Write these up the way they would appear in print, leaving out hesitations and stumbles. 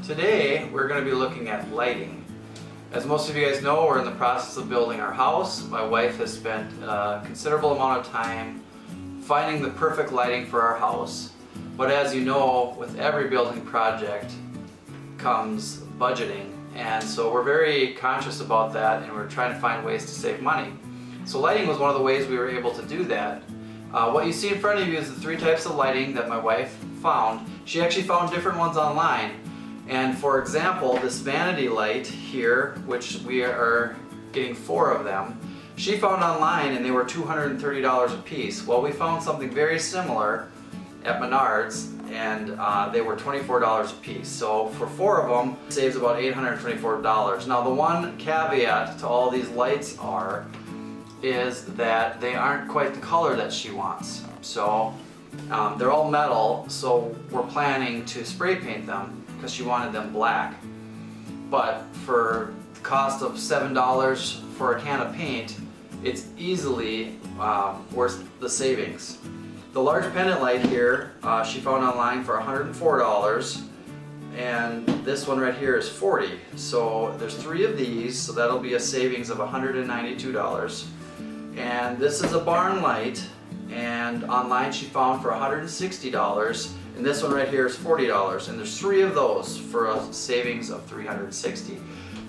Today we're going to be looking at lighting. As most of you guys know, we're in the process of building our house. My wife has spent a considerable amount of time finding the perfect lighting for our house. But as you know, with every building project comes budgeting, and so we're very conscious about that, and we're trying to find ways to save money. So lighting was one of the ways we were able to do that. What you see in front of you is the three types of lighting that my wife found. She actually found different ones online. And for example, this vanity light here, which we are getting 4 of them, she found online and they were $230 a piece. Well, we found something very similar at Menards and they were $24 a piece. So for 4 of them, it saves about $824. Now the one caveat to all these lights is that they aren't quite the color that she wants. So they're all metal, so we're planning to spray paint them because she wanted them black. But for the cost of $7 for a can of paint, it's easily worth the savings. The large pendant light here, she found online for $104, and this one right here is $40. So there's 3 of these, so that'll be a savings of $192. And this is a barn light, and online she found for $160, and this one right here is $40, and there's 3 of those for a savings of $360.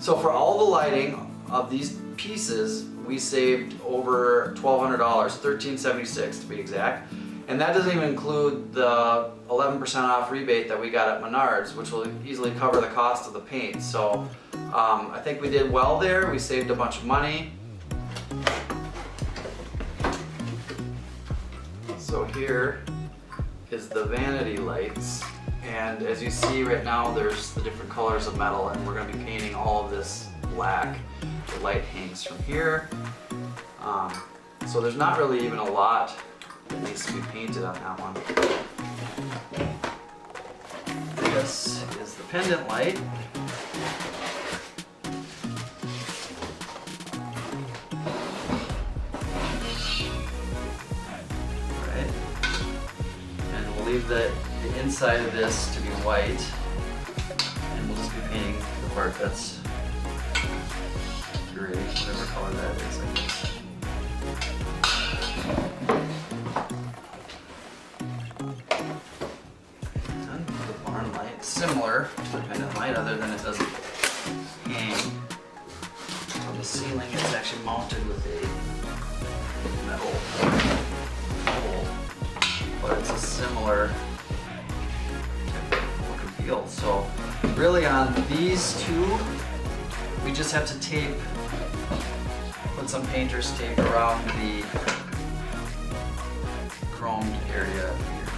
So for all the lighting of these pieces, we saved over $1,200, $1,376 to be exact, and that doesn't even include the 11% off rebate that we got at Menards, which will easily cover the cost of the paint. So I think we did well there. We saved a bunch of money. So here is the vanity lights, and as you see right now there's the different colors of metal, and we're going to be painting all of this black. The light hangs from here, so there's not really even a lot that needs to be painted on that one. This is the pendant light. Leave the inside of this to be white, and we'll just be painting the part that's gray, whatever color that is, I guess. And the barn light, similar to the pendant light, other than it doesn't hang on the ceiling. It's actually mounted with a metal pole. But it's a similar look and feel. So really on these 2, we just have to put some painter's tape around the chromed area here.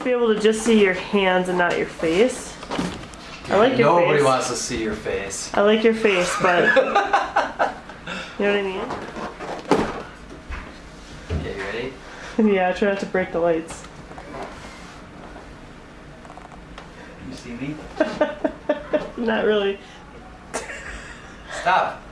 be able to just see your hands and not your face. I like your Nobody face. wants to see your face. I like your face, but you know what I mean? Okay, you ready? Yeah, try not to break the lights. You see me? Not really. Stop.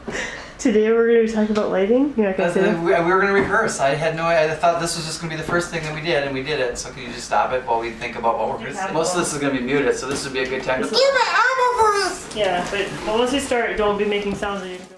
Today we're going to be talking about lighting. You're not going to say that? We were going to rehearse. I had no idea. I thought this was just going to be the first thing that we did, and we did it. So can you just stop it while we think about what we're going to say? Most of this is going to be muted, so this would be a good time to... Yeah, but once you start, don't be making sounds that you can do.